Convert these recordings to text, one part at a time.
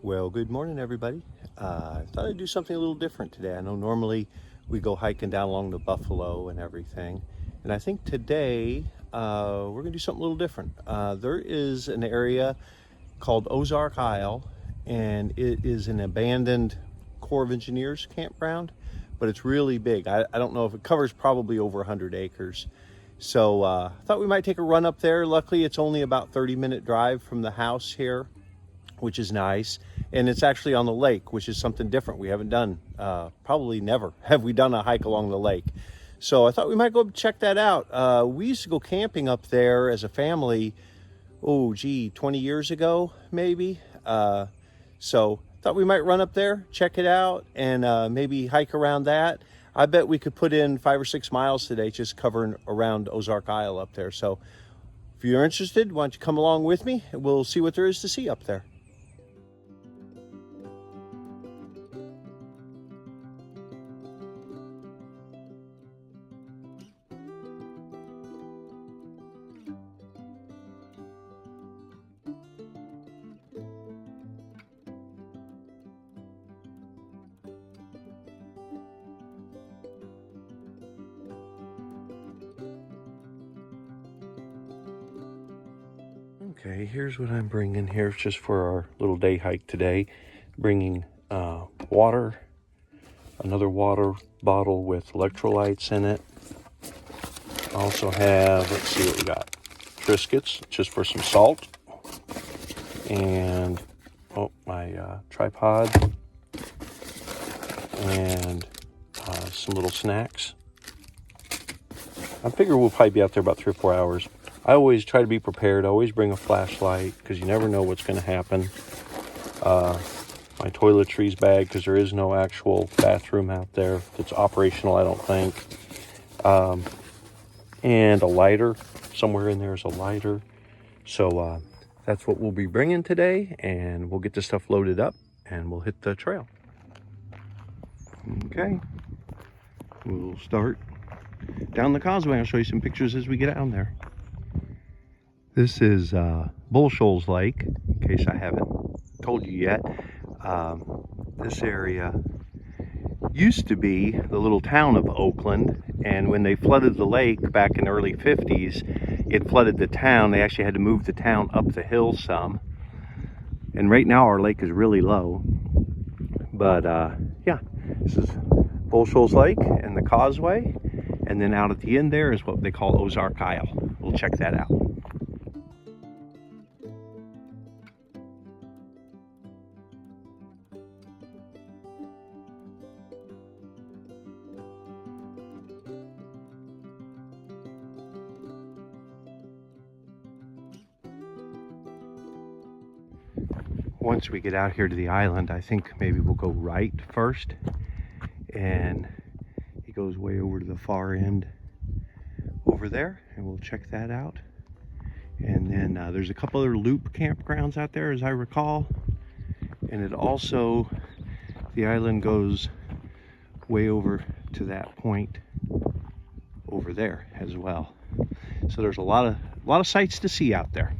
Well, good morning, everybody. I thought I'd do something a little different today. I know normally we go hiking down along the Buffalo and everything, and I think today we're gonna do something a little different. There is an area called Ozark Isle, and it is an abandoned Corps of Engineers campground, but it's really big. I don't know if it covers probably over 100 acres. So I thought we might take a run up there. Luckily, it's only about 30-minute drive from the house here, which is nice. And it's actually on the lake, which is something different. We haven't done, probably never have we done a hike along the lake. So I thought we might go check that out. We used to go camping up there as a family, 20 years ago, maybe. So thought we might run up there, check it out, and maybe hike around that. I bet we could put in 5 or 6 miles today just covering around Ozark Isle up there. So if you're interested, why don't you come along with me and we'll see what there is to see up there. Okay, here's what I'm bringing here just for our little day hike today. Bringing water, another water bottle with electrolytes in it. I also have, let's see what we got. Triscuits, just for some salt. And, my tripod. And some little snacks. I figure we'll probably be out there about 3 or 4 hours. I always try to be prepared. I always bring a flashlight because you never know what's going to happen. My toiletries bag because there is no actual bathroom out there that's operational, I don't think. And a lighter. Somewhere in there is a lighter. So that's what we'll be bringing today, and we'll get this stuff loaded up and we'll hit the trail. Okay. We'll start down the causeway. I'll show you some pictures as we get down there. This is Bull Shoals Lake, in case I haven't told you yet. This area used to be the little town of Oakland, and when they flooded the lake back in the early 50s, it flooded the town. They actually had to move the town up the hill some. And right now our lake is really low. But yeah, this is Bull Shoals Lake and the causeway. And then out at the end there is what they call Ozark Isle. We'll check that out. Once we get out here to the island, I think maybe we'll go right first. And it goes way over to the far end over there, and we'll check that out. And then there's a couple other loop campgrounds out there, as I recall. And it also, the island goes way over to that point over there as well. So there's a lot of sights to see out there.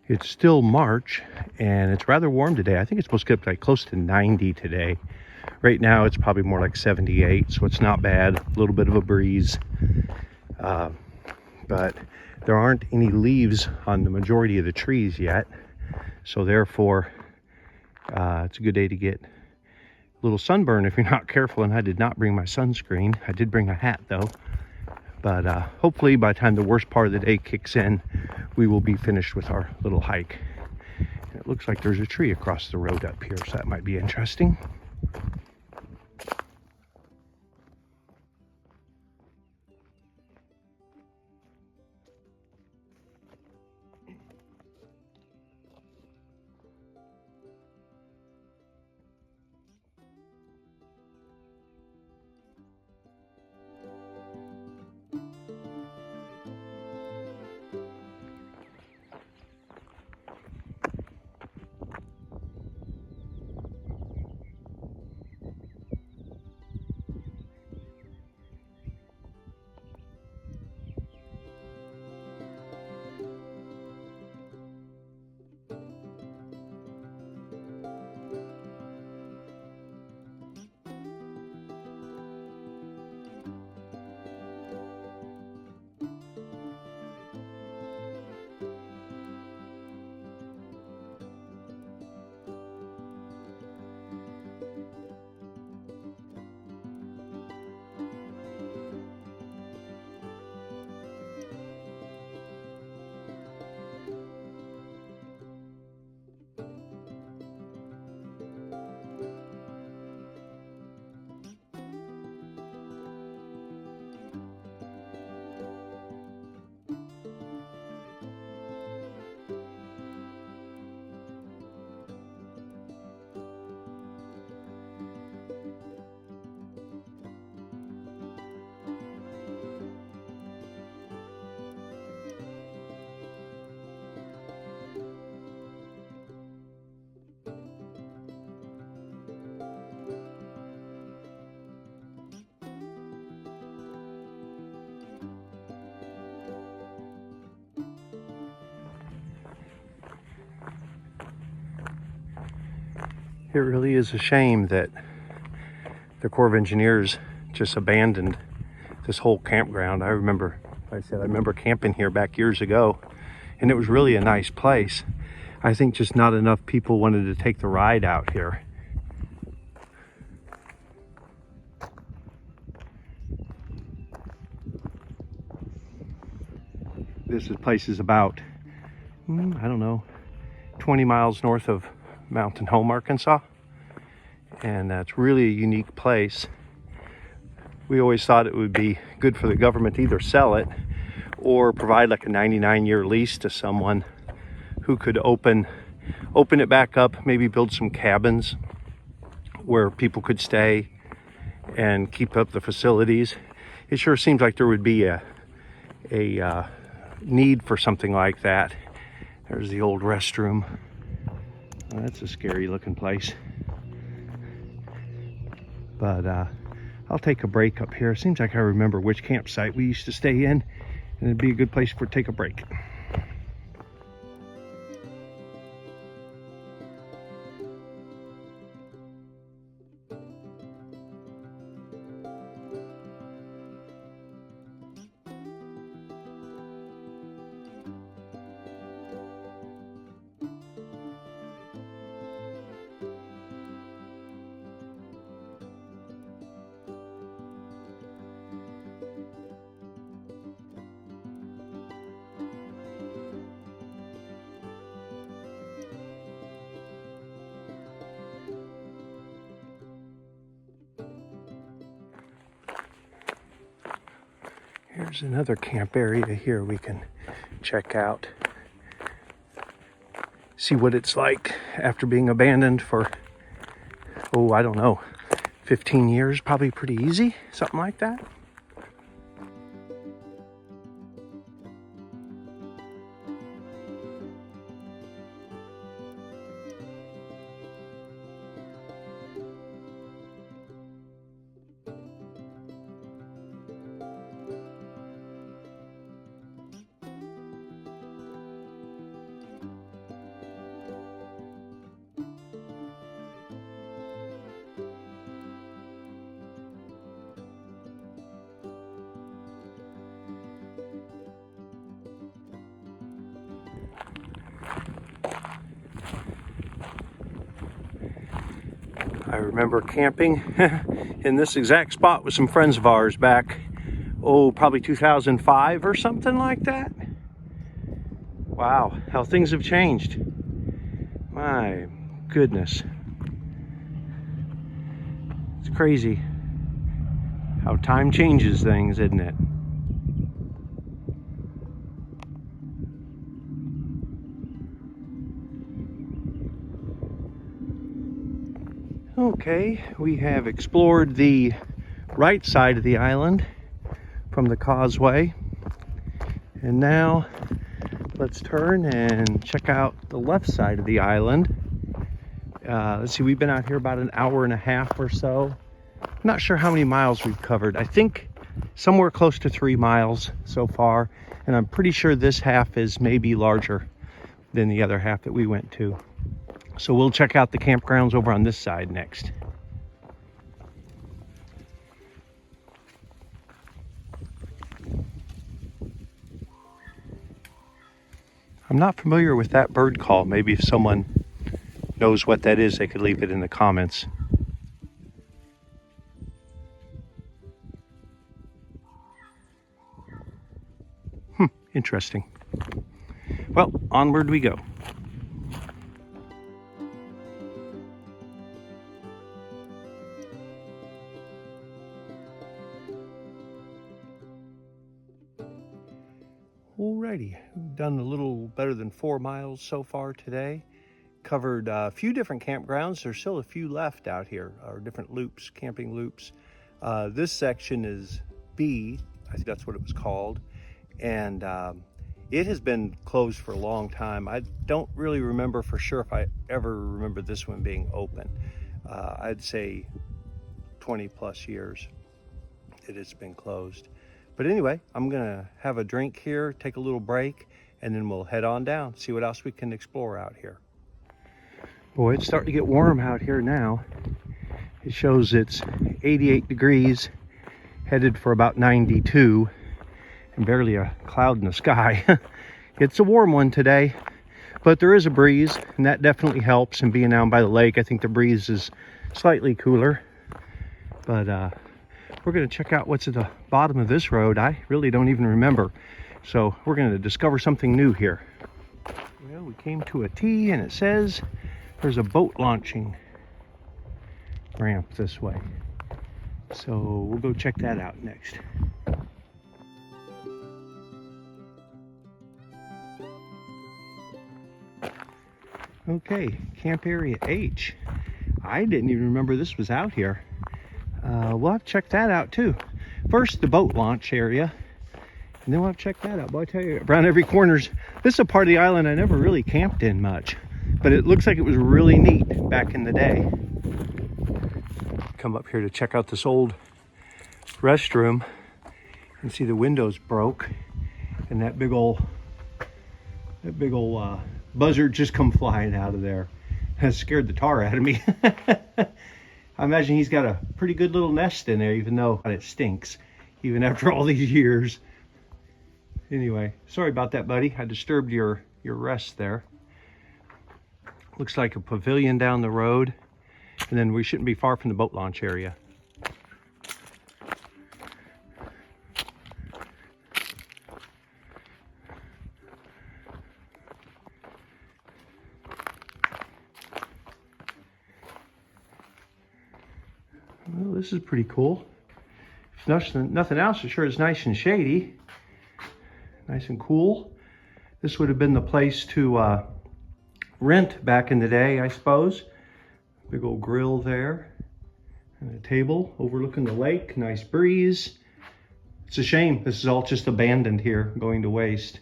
It's still March, and it's rather warm today. I think it's supposed to get like close to 90 today. Right now, it's probably more like 78, so it's not bad. A little bit of a breeze. But there aren't any leaves on the majority of the trees yet. So therefore, it's a good day to get a little sunburn if you're not careful. And I did not bring my sunscreen. I did bring a hat, though. But hopefully by the time the worst part of the day kicks in, we will be finished with our little hike. And it looks like there's a tree across the road up here, so that might be interesting. It really is a shame that the Corps of Engineers just abandoned this whole campground. I remember camping here back years ago, and it was really a nice place. I think just not enough people wanted to take the ride out here. This place is about, I don't know, 20 miles north of Mountain Home, Arkansas. And that's really a unique place. We always thought it would be good for the government to either sell it or provide like a 99-year lease to someone who could open it back up, maybe build some cabins where people could stay and keep up the facilities. It sure seems like there would be a need for something like that. There's the old restroom. Well, that's a scary looking place. But I'll take a break up here. Seems like I remember which campsite we used to stay in, and it'd be a good place for take a break. Here's another camp area here we can check out. See what it's like after being abandoned for, I don't know, 15 years, probably pretty easy, something like that. I remember camping in this exact spot with some friends of ours back, probably 2005 or something like that. Wow, how things have changed. My goodness. It's crazy how time changes things, isn't it? Okay, we have explored the right side of the island from the causeway, and now let's turn and check out the left side of the island. Let's see, we've been out here about an hour and a half or so. I'm not sure how many miles we've covered. I think somewhere close to 3 miles so far, and I'm pretty sure this half is maybe larger than the other half that we went to. So we'll check out the campgrounds over on this side next. I'm not familiar with that bird call. Maybe if someone knows what that is, they could leave it in the comments. Interesting. Well, onward we go. Alrighty, we've done a little better than 4 miles so far today. Covered a few different campgrounds. There's still a few left out here, or different loops, camping loops. This section is B, I think that's what it was called. And it has been closed for a long time. I don't really remember for sure if I ever remember this one being open. I'd say 20 plus years that it's been closed. But anyway, I'm gonna have a drink here, take a little break, and then we'll head on down, see what else we can explore out here. Boy, it's starting to get warm out here now. It shows it's 88 degrees, headed for about 92, and barely a cloud in the sky. It's a warm one today, but there is a breeze, and that definitely helps. And being down by the lake, I think the breeze is slightly cooler. But we're going to check out what's at the bottom of this road. I really don't even remember. So we're going to discover something new here. Well, we came to a T, and it says there's a boat launching ramp this way. So we'll go check that out next. Okay, Camp Area H. I didn't even remember this was out here. We'll have to check that out too. First, the boat launch area, and then we'll have to check that out. Boy, I tell you, around every corner's, this is a part of the island I never really camped in much, but it looks like it was really neat back in the day. Come up here to check out this old restroom and see the windows broke, and that big old buzzard just come flying out of there. That scared the tar out of me. I imagine he's got a pretty good little nest in there, even though it stinks, even after all these years. Anyway, sorry about that, buddy. I disturbed your rest there. Looks like a pavilion down the road, and then we shouldn't be far from the boat launch area. Well, this is pretty cool. If nothing else, it sure is nice and shady. Nice and cool. This would have been the place to rent back in the day, I suppose. Big old grill there. And a table overlooking the lake. Nice breeze. It's a shame this is all just abandoned here, going to waste.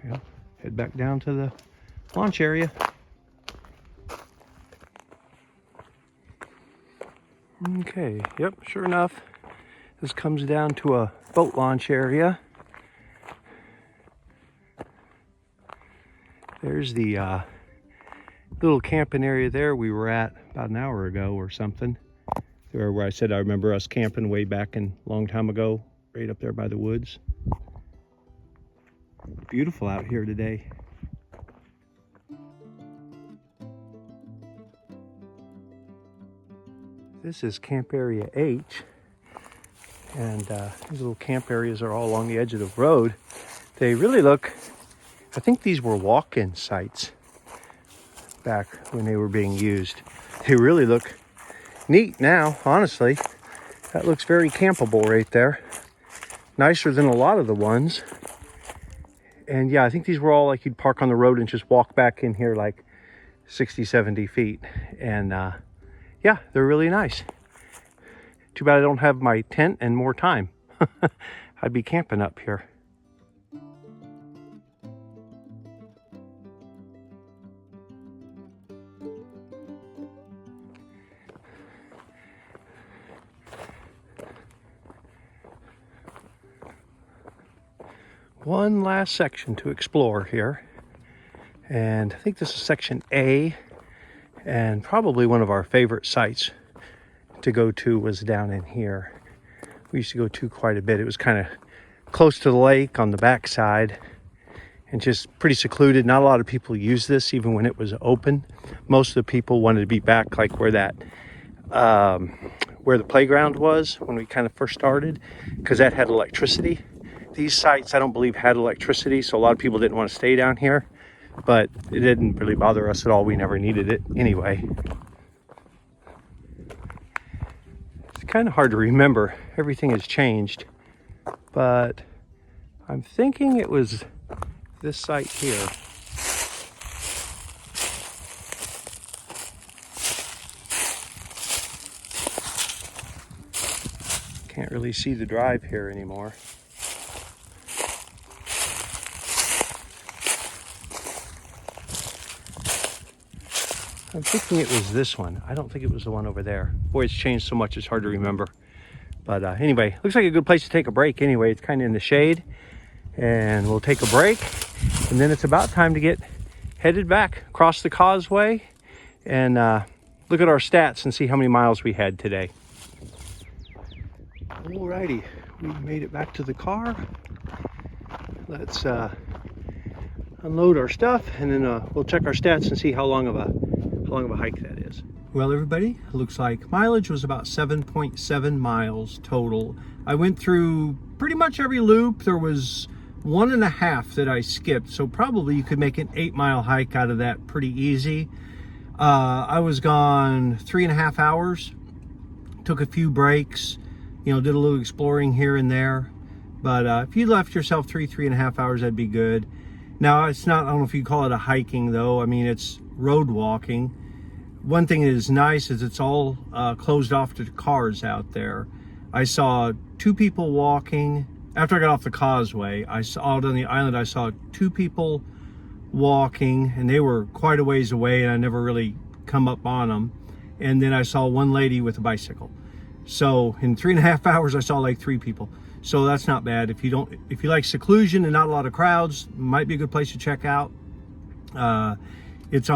Yeah. Head back down to the launch area. Okay, yep, sure enough, this comes down to a boat launch area. There's the little camping area there we were at about an hour ago or something. There where I said I remember us camping way back a long time ago, right up there by the woods. Beautiful out here today. This is Camp Area H, and these little camp areas are all along the edge of the road. They really look, I think these were walk-in sites back when they were being used. They really look neat now, honestly. That looks very campable right there. Nicer than a lot of the ones. And yeah, I think these were all like you'd park on the road and just walk back in here like 60, 70 feet. And yeah, they're really nice. Too bad I don't have my tent and more time. I'd be camping up here. One last section to explore here, and I think this is section A, and probably one of our favorite sites to go to was down in here. We used to go to quite a bit. It was kind of close to the lake on the backside and just pretty secluded. Not a lot of people use this even when it was open. Most of the people wanted to be back like where that where the playground was when we kind of first started, because that had electricity. These sites, I don't believe, had electricity, so a lot of people didn't want to stay down here, but it didn't really bother us at all. We never needed it anyway. It's kind of hard to remember. Everything has changed, but I'm thinking it was this site here. Can't really see the drive here anymore. I'm thinking it was this one. I don't think it was the one over there. Boy, it's changed so much it's hard to remember. But anyway, looks like a good place to take a break anyway. It's kind of in the shade, and we'll take a break, and then it's about time to get headed back across the causeway and look at our stats and see how many miles we had today. Alrighty, we made it back to the car. Let's unload our stuff, and then we'll check our stats and see how long of a hike that is. Well, everybody, it looks like mileage was about 7.7 miles total. I went through pretty much every loop. There was 1.5 that I skipped, so probably you could make an 8-mile hike out of that pretty easy. I was gone 3.5 hours, took a few breaks, did a little exploring here and there. But if you left yourself 3.5 hours, that'd be good. Now, it's not, I don't know if you call it a hiking though. I mean, it's road walking. One thing that is nice is it's all closed off to cars out there. I saw 2 people walking. After I got off the causeway, I saw out on the island, I saw 2 people walking, and they were quite a ways away, and I never really come up on them. And then I saw one lady with a bicycle. So in 3.5 hours, I saw like 3 people. So that's not bad. If you like seclusion and not a lot of crowds, might be a good place to check out. It's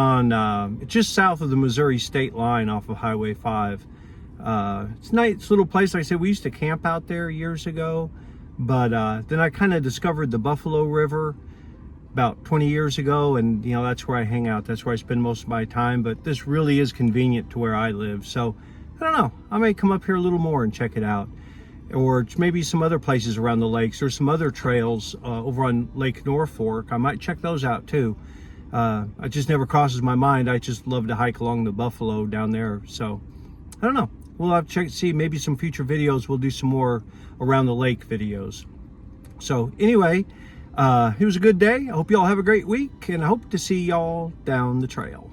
just south of the Missouri state line off of Highway 5. It's a nice little place. Like I said, we used to camp out there years ago, but then I kind of discovered the Buffalo River about 20 years ago, and that's where I hang out. That's where I spend most of my time, but this really is convenient to where I live. So I don't know, I may come up here a little more and check it out, or maybe some other places around the lakes. There's some other trails over on Lake Norfolk. I might check those out too. It just never crosses my mind. I just love to hike along the Buffalo down there. So I don't know, we'll have to check, see, maybe some future videos we'll do some more around the lake videos. So anyway, it was a good day. I hope y'all have a great week, and I hope to see y'all down the trail.